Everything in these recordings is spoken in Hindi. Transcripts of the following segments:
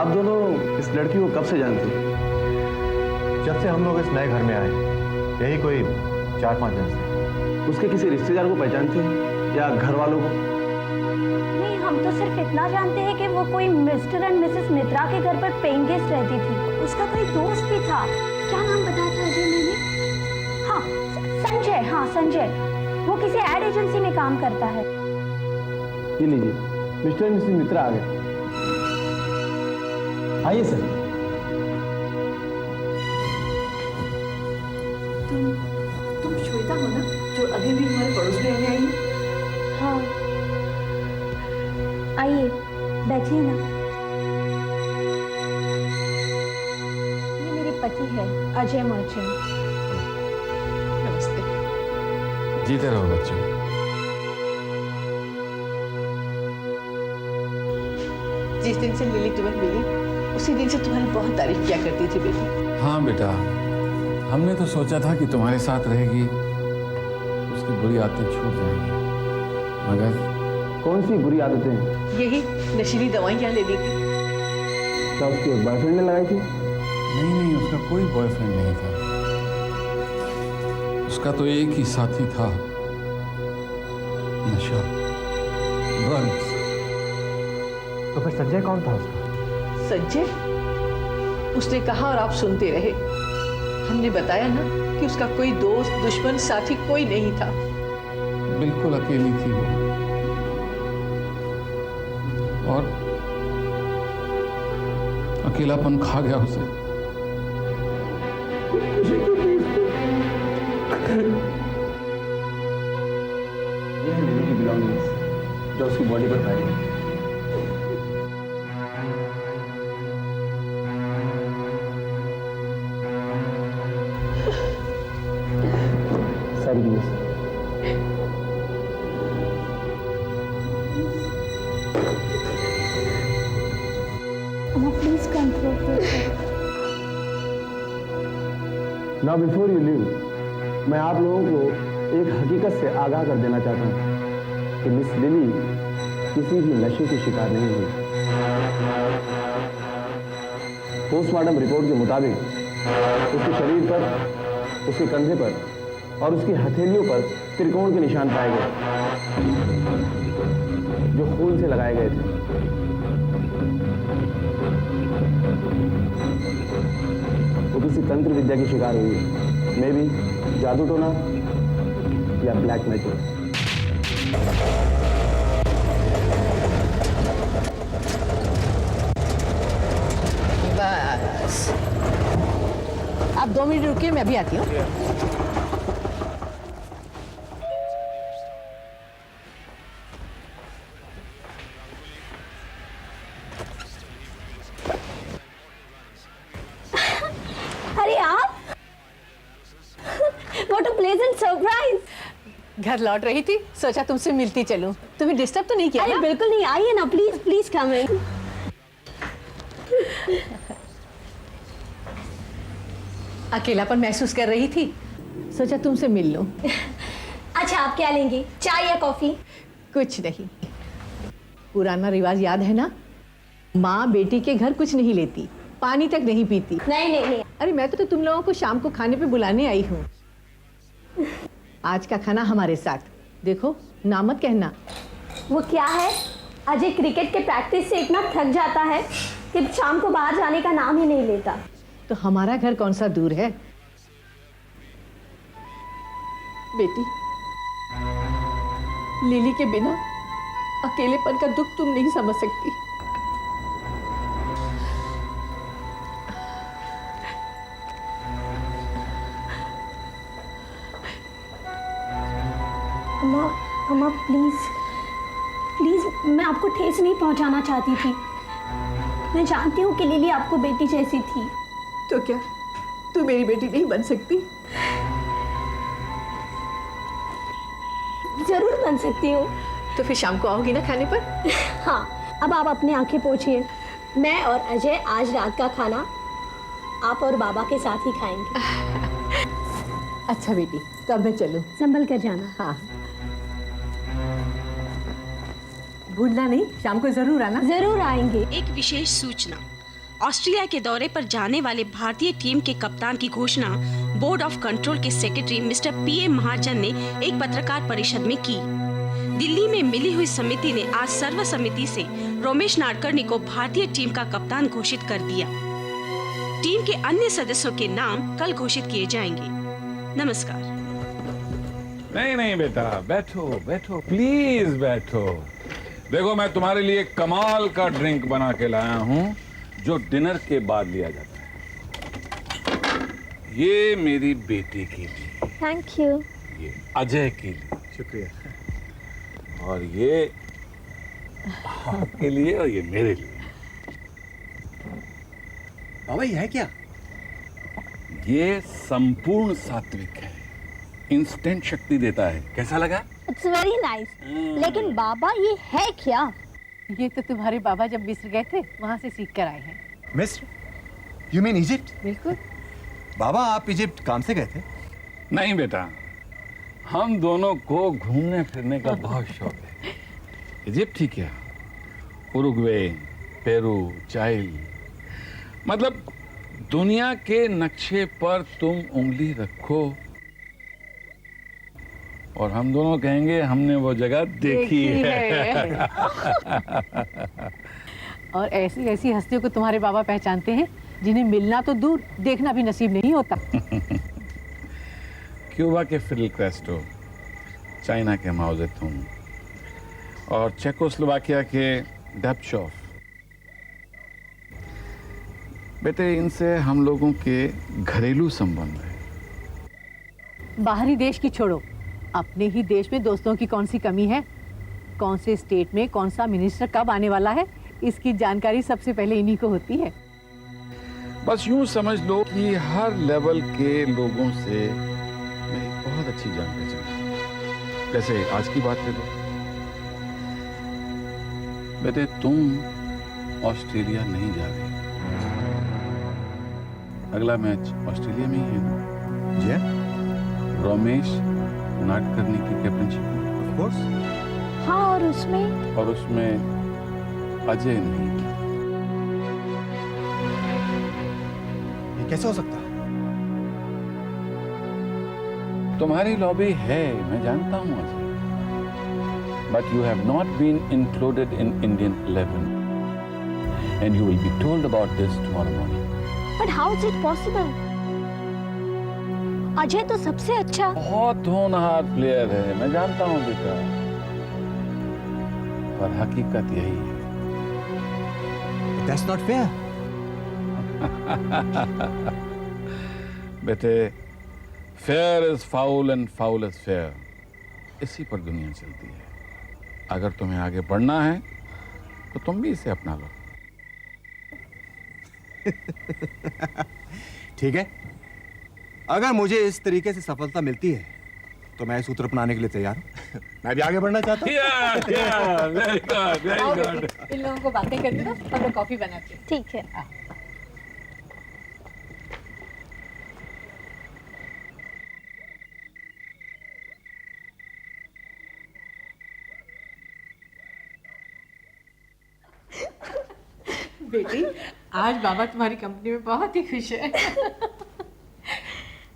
आप दोनों इस लड़की को कब से जानते हैं? जब से हम लोग इस नए घर में आए, यही कोई 4-5 दिन से। उसके किसी रिश्तेदार को पहचानते हैं या घर वालों को? नहीं, हम तो सिर्फ इतना जानते हैं कि वो कोई मिस्टर एंड मिसेस मित्रा के घर पर पेइंग गेस्ट रहती थी। उसका कोई दोस्त भी था। क्या नाम बताया था अजय मैंने? हाँ, संजय। हाँ, संजय। वो किसी एड एजेंसी में काम करता है। ये लीजिए, मिस्टर एंड मिसेस मित्रा आ गए। आइए सर। तुम श्वेता हो ना, जो अभी भी हमारे पड़ोस में रहने आई हो? हाँ, आइए बैठिए ना। ये मेरे पति है, अजय मर्चेंट। नमस्ते। जीते रहो बच्चों। जिस दिन से लिली तुम्हें मिली, उसी दिन से तुम्हारी बहुत तारीफ किया करती थी बेटी। हाँ बेटा, हमने तो सोचा था कि तुम्हारे साथ रहेगी, उसकी बुरी आदतें छूट जाएंगी, मगर कौन सी बुरी आदतें? यही नशीली दवाइयाँ लेनी थी। क्या उसके बॉयफ्रेंड ने लगाई थी? नहीं, उसका कोई बॉयफ्रेंड नहीं था। उसका तो एक ही साथी था, नशा, ड्रग्स। तो फिर संजय कौन था उसका? संजय? उसने कहा और आप सुनते रहे। हमने बताया ना कि उसका कोई दोस्त, दुश्मन, साथी कोई नहीं था। बिल्कुल अकेली थी वो, और अकेलापन खा गया उसे। ये है लिली की बिलोंगिंग्स जो उसकी बॉडी पर पाई गई। सारी चीजें। Please control. Now before you leave, मैं आप लोगों को एक हकीकत से आगाह कर देना चाहता हूं कि मिस लिली किसी भी नशे की शिकार नहीं हुई। पोस्टमार्टम रिपोर्ट के मुताबिक उसके शरीर पर, उसके कंधे पर और उसकी हथेलियों पर त्रिकोण के निशान पाए गए जो खून से लगाए गए थे। वो किसी तंत्र विद्या की शिकार हुई है, मे बी जादू टोना या ब्लैक मैजिक। बस, आप 2 मिनट रुकिए, मैं अभी आती हूँ। अरे आप! What a pleasant surprise! घर लौट रही थी, सोचा तुमसे मिलती चलूं। तुम्हें डिस्टर्ब तो नहीं किया अरे ना? बिल्कुल नहीं, आइए ना, प्लीज प्लीज कम इन। अकेलापन महसूस कर रही थी, सोचा तुमसे मिल लूं। अच्छा, आप क्या लेंगी, चाय या कॉफी? कुछ नहीं। पुराना रिवाज याद है ना? माँ बेटी के घर कुछ नहीं लेती, पानी तक नहीं पीती। नहीं नहीं नहीं। अरे मैं तो तुम लोगों को शाम को खाने पे बुलाने आई हूँ। आज का खाना हमारे साथ। देखो, ना मत कहना। वो क्या है, अजय क्रिकेट के प्रैक्टिस से इतना थक जाता है कि शाम को बाहर जाने का नाम ही नहीं लेता। तो हमारा घर कौन सा दूर है? बेटी, लिली के बिना अकेलेपन का दुख तुम नहीं समझ सकती। अम्मा, अम्मा प्लीज प्लीज, मैं आपको ठेस नहीं पहुंचाना चाहती थी। मैं जानती हूँ कि लिली आपको बेटी जैसी थी। तो क्या तू मेरी बेटी नहीं बन सकती? जरूर बन सकती हूँ। तो फिर शाम को आओगी ना खाने पर? हाँ, अब आप अपनी आंखें पोंछिए। मैं और अजय आज रात का खाना आप और बाबा के साथ ही खाएंगे। अच्छा बेटी, तो अब मैं चलूं। संभल कर जाना। हाँ, भूलना नहीं, शाम को जरूर आना। जरूर आएंगे। एक विशेष सूचना, ऑस्ट्रेलिया के दौरे पर जाने वाले भारतीय टीम के कप्तान की घोषणा बोर्ड ऑफ कंट्रोल के सेक्रेटरी मिस्टर पीएम महाजन ने एक पत्रकार परिषद में की। दिल्ली में मिली हुई समिति ने आज सर्वसम्मति से रोमेश नाडकर्णी को भारतीय टीम का कप्तान घोषित कर दिया। टीम के अन्य सदस्यों के नाम कल घोषित किए जाएंगे। नमस्कार। नहीं नहीं बेटा, बैठो बैठो, प्लीज बैठो। देखो, मैं तुम्हारे लिए कमाल का ड्रिंक बना के लाया हूँ जो डिनर के बाद लिया जाता है। ये मेरी बेटी के लिए, थैंक यू। ये अजय के लिए, शुक्रिया। और ये आपके लिए, और ये मेरे लिए। बाबा ये है क्या? ये संपूर्ण सात्विक है, इंस्टेंट शक्ति देता है। कैसा लगा? It's very nice. लेकिन बाबा ये है क्या? ये तो तुम्हारे बाबा जब मिस्र गए थे वहाँ से सीख कर आए हैं। मिस्र? You mean Egypt? बिल्कुल। बाबा आप इजिप्ट काम से गए थे? नहीं बेटा, हम दोनों को घूमने फिरने का बहुत शौक है। इजिप्ट ही क्या, उरुग्वे, पेरू, चाइल, मतलब दुनिया के नक्शे पर तुम उंगली रखो और हम दोनों कहेंगे हमने वो जगह देखी है। और ऐसी ऐसी हस्तियों को तुम्हारे बाबा पहचानते हैं जिन्हें मिलना तो दूर, देखना भी नसीब नहीं होता। क्यूबा के फिडेल कैस्ट्रो, चाइना के माओ जेतुंग और चेकोस्लोवाकिया के डब्चॉफ। बेटे, इनसे हम लोगों के घरेलू संबंध है। बाहरी देश की छोड़ो, अपने ही देश में दोस्तों की कौन सी कमी है? कौन से स्टेट में कौन सा मिनिस्टर कब आने वाला है, इसकी जानकारी सबसे पहले इन्हीं को होती है। बस यूं समझ लो कि हर लेवल के लोगों से मेरी बहुत अच्छी जान पहचान है। जैसे आज की बात ले लो। बेटे, तुम ऑस्ट्रेलिया नहीं जा रही। अगला मैच ऑस्ट्रेलिया में ही है ना? जी रोमेश नाडकर्णी की कैप्टनशिप में। Of course. हाँ, और उसमें अजय नहीं। ये कैसे हो सकता? तुम्हारी लॉबी है, मैं जानता हूं Ajay, but you have not been included in Indian 11 and you will be told about this tomorrow morning. But how is it possible? Ajay तो सबसे अच्छा। बहुत होनहार प्लेयर है, मैं जानता हूं बेटा, पर हकीकत यही है। That's not fair. बेटे, fair is foul and foul is fair, इसी पर दुनिया चलती है। अगर तुम्हें आगे बढ़ना है तो तुम भी इसे अपना लो। ठीक है, अगर मुझे इस तरीके से सफलता मिलती है तो मैं सूत्र अपनाने के लिए तैयार हूँ। मैं भी आगे बढ़ना चाहता हूँ। वेरी गुड, वेरी आओ गुड। बेटी, इन लोगों को बातें करते दो, हम लोग कॉफी बनाते हैं। ठीक है। बेटी, आज बाबा तुम्हारी कंपनी में बहुत ही खुश है।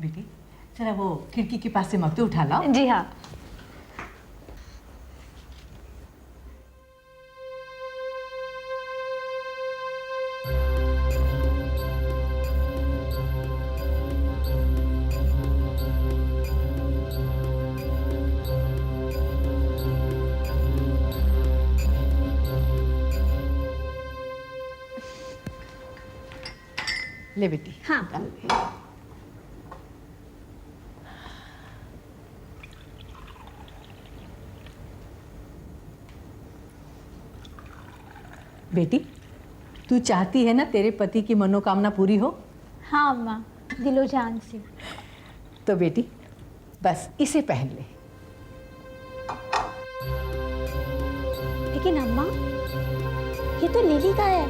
बेटी, जरा वो खिड़की के पास से मग तो उठा लाओ। जी हाँ। ले बेटी। हाँ। बेटी, तू चाहती है ना तेरे पति की मनोकामना पूरी हो? हाँ अम्मा, दिलो जान से। तो बेटी बस इसे पहन ले। लेकिन अम्मा, ये तो लिली का है,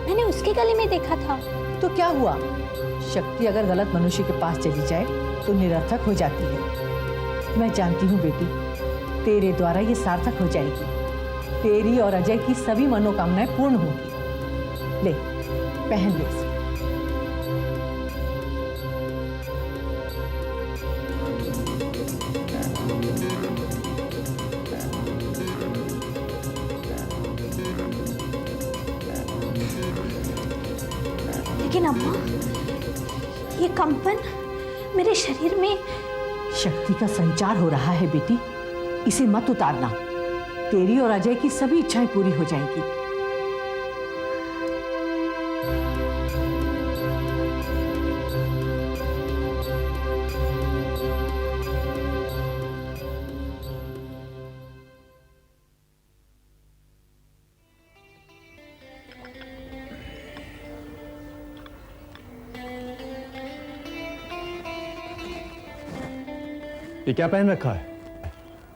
मैंने उसके गले में देखा था। तो क्या हुआ? शक्ति अगर गलत मनुष्य के पास चली जाए तो निरर्थक हो जाती है। मैं जानती हूँ बेटी, तेरे द्वारा ये सार्थक हो जाएगी। तेरी और अजय की सभी मनोकामनाएं पूर्ण होंगी। ले, पहन ले इसे। लेकिन अम्मा, ये कंपन मेरे शरीर में। शक्ति का संचार हो रहा है बेटी, इसे मत उतारना। तेरी और अजय की सभी इच्छाएं पूरी हो जाएंगी। ये क्या पहन रखा है?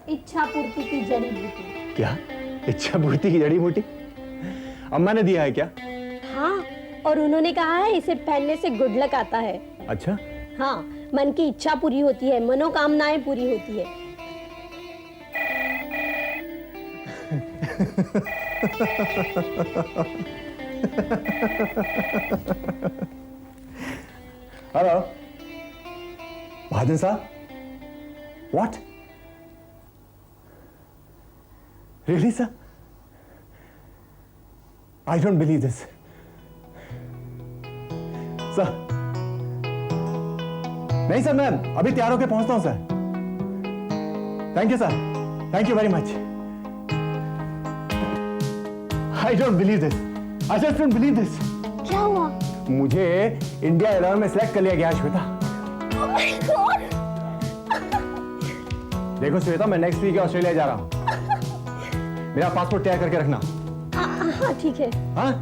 इच्छा पूर्ति की जड़ी बूटी। क्या इच्छा पूर्ति की जड़ी बूटी? अम्मा ने दिया है क्या? हाँ, और उन्होंने कहा है इसे पहनने से गुड लक आता है। अच्छा। हाँ, मन की इच्छा पूरी होती है, मनोकामनाएं पूरी होती है। हेलो महाजन साहब। What? Really, sir? I don't believe this. Sir. नहीं सर, मैं अभी तैयार होकर पहुंचता हूं sir. Thank you sir, thank you very much. I don't believe this. I just don't believe this. क्या हुआ? मुझे इंडिया 11 में सिलेक्ट कर लिया गया श्वेता। Oh my God! देखो श्वेता, मैं नेक्स्ट वीक ऑस्ट्रेलिया जा रहा हूं। मेरा पासपोर्ट तैयार करके रखना। हाँ ठीक है। हाँ?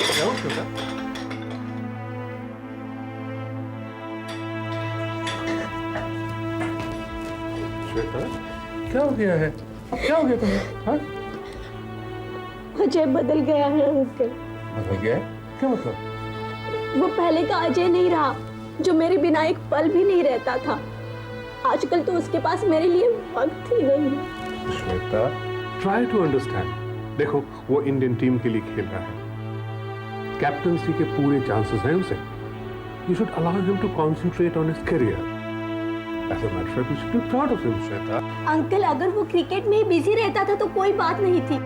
क्या हो श्वेता? श्वेता, क्या हो गया है? क्या हो गया तुम्हें? हाँ? अजय बदल गया है अंकल। बदल गया है? क्या मतलब? वो पहले का अजय नहीं रहा, जो मेरे बिना एक पल भी नहीं रहता था। आजकल तो उसके पास मेरे लिए वक्त ही नहीं है। Shweta, try to understand. देखो, वो इंडियन टीम के लिए खेल रहा है, कैप्टनसी के पूरे चांसेस हैं उसे। You should allow him to concentrate on his career. As a matter of fact, you should be proud of him, Shweta. Uncle, अगर वो क्रिकेट में ही बिजी रहता था तो कोई बात नहीं थी,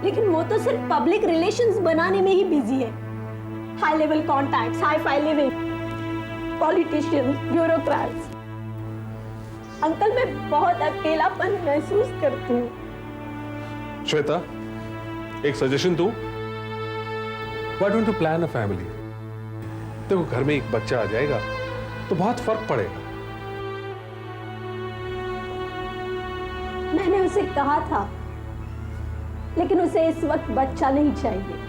लेकिन वो तो सिर्फ पब्लिक रिलेशंस बनाने में ही बिजी है। High level contacts, hi fi living, politicians, bureaucrats. Uncle, मैं बहुत अकेलापन महसूस करती हूँ। श्वेता, एक सजेशन दूं? Why don't you plan a family? देखो, घर में एक बच्चा आ जाएगा तो बहुत फर्क पड़ेगा। मैंने उसे कहा था, लेकिन उसे इस वक्त बच्चा नहीं चाहिए।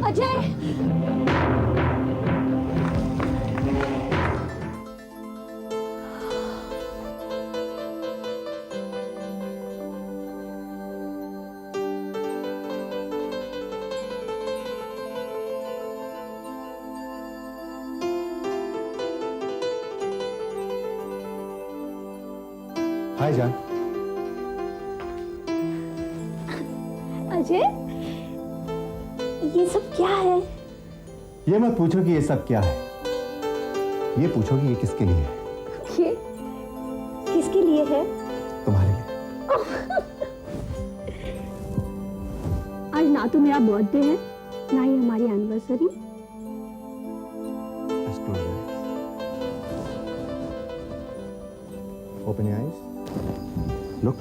अजय, हाय जान। अजय, ये सब क्या है? ये मत पूछो कि ये सब क्या है, ये पूछो कि ये किसके लिए है। ये किसके लिए है? तुम्हारे लिए। आज ना तो मेरा बर्थडे है, ना ही हमारी anniversary. open your eyes. Look.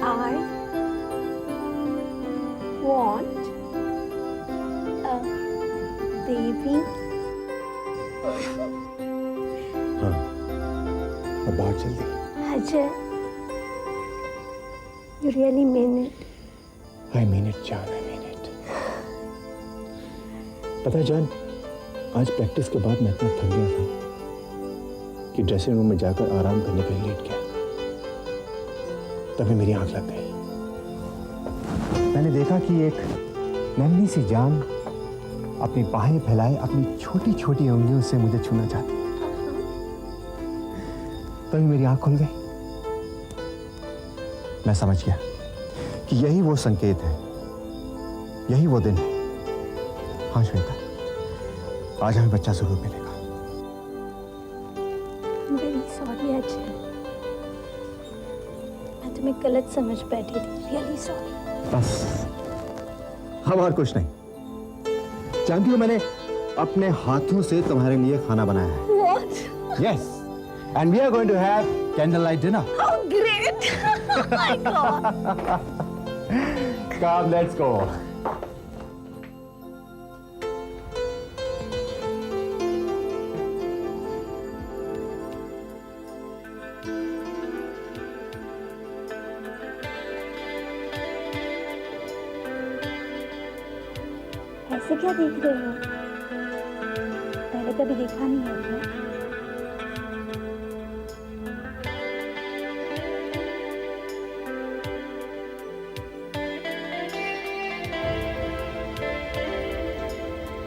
I want a baby. हाँ, अब बाहर जल्दी. Ajay, you really mean it? I mean it, जान, I mean it. पता है जान, आज प्रैक्टिस के बाद मैं इतना थक गया था कि ड्रेसिंग रूम में जाकर आराम करने के लिए लेट गया. तभी मेरी आंख लग गई. मैंने देखा कि एक नन्ही सी जान अपनी बाहें फैलाए अपनी छोटी छोटी उंगलियों से मुझे छूना चाहती. तभी मेरी आंख खुल गई. मैं समझ गया कि यही वो संकेत है, यही वो दिन है. हाँ श्वेता, आज हमें बच्चा जरूर मिलेगा. Very sorry अजय, मैं तुम्हें गलत समझ बैठी थी. Really sorry. बस हम और कुछ नहीं. जानती हो मैंने अपने हाथों से तुम्हारे लिए खाना बनाया है. What? Yes, and we are going to have candlelight dinner. How great! Oh my God! Come, let's go. ऐसे क्या देख रहे हो? पहले कभी देखा नहीं है क्या?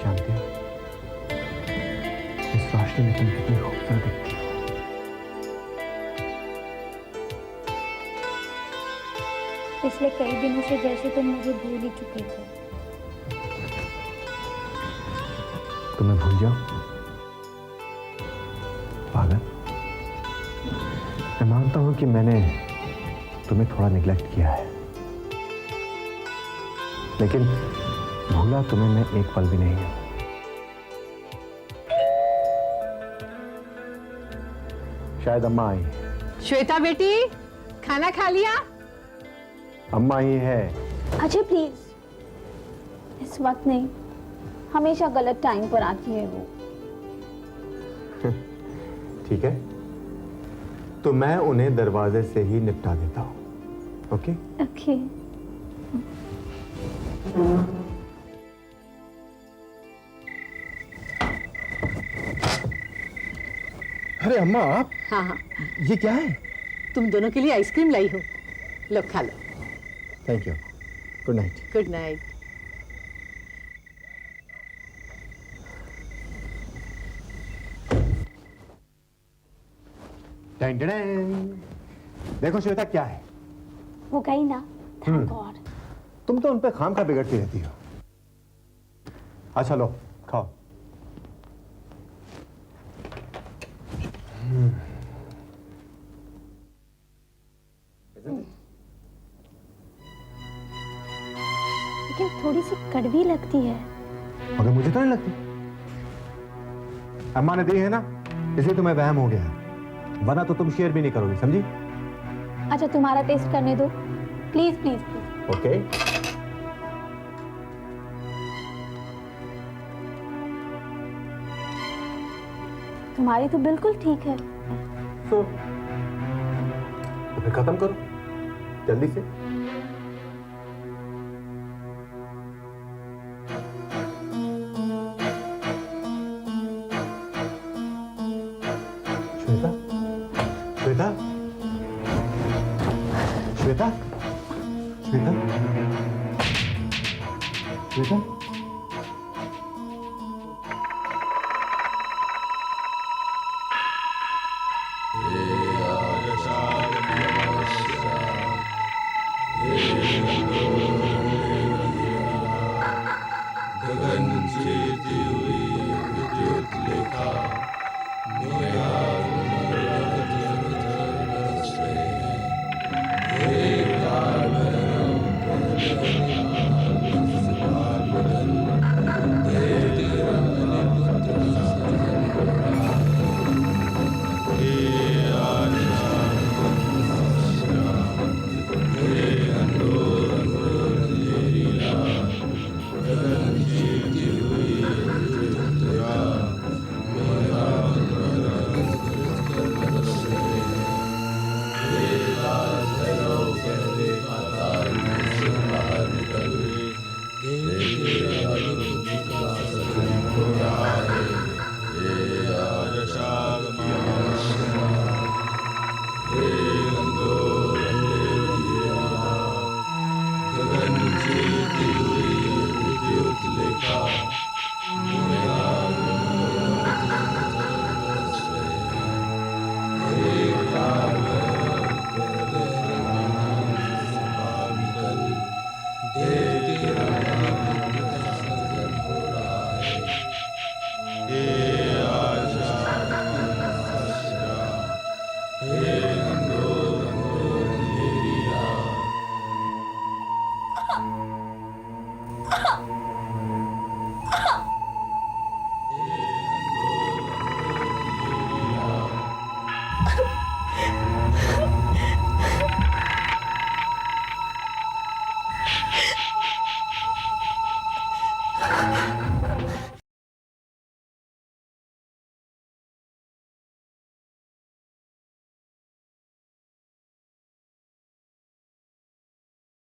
जानते हो इस रोशनी में तुम कितनी खूबसूरत दिखती हो. पिछले कई दिनों से जैसे तुम मुझे भूल ही चुके थे. तुम्हें भूल जाओ पागल. मैं मानता हूं कि मैंने तुम्हें थोड़ा निगलेक्ट किया है, लेकिन भूला तुम्हें मैं एक पल भी नहीं हूं. शायद अम्मा आई. श्वेता बेटी, खाना खा लिया? अम्मा ही है. अजय प्लीज, इस वक्त नहीं. हमेशा गलत टाइम पर आती है वो. ठीक है, तो मैं उन्हें दरवाजे से ही निपटा देता हूं. ओके? ओके. अरे अम्मा आप, हाँ हाँ, ये क्या है? तुम दोनों के लिए आइसक्रीम लाई हो. लो खा लो. Thank you. Good night. Good night. देखो श्वेता क्या है. वो गई ना. Thank God. तुम तो उन पे खाम खा बिगड़ती रहती हो. अच्छा लो खाओ. लेकिन थोड़ी सी कड़वी लगती है. मगर मुझे तो नहीं लगती. अम्मा ने दी है ना, इसलिए तुम्हें वहम हो गया. वरना तो तुम शेयर भी नहीं करोगी, समझी? अच्छा तुम्हारा टेस्ट करने दो. Please please please. ओके. तुम्हारी तो बिल्कुल ठीक है. तो फिर खत्म करो जल्दी से. श्वेता, श्वेता, श्वेता, श्वेता, श्वेता. है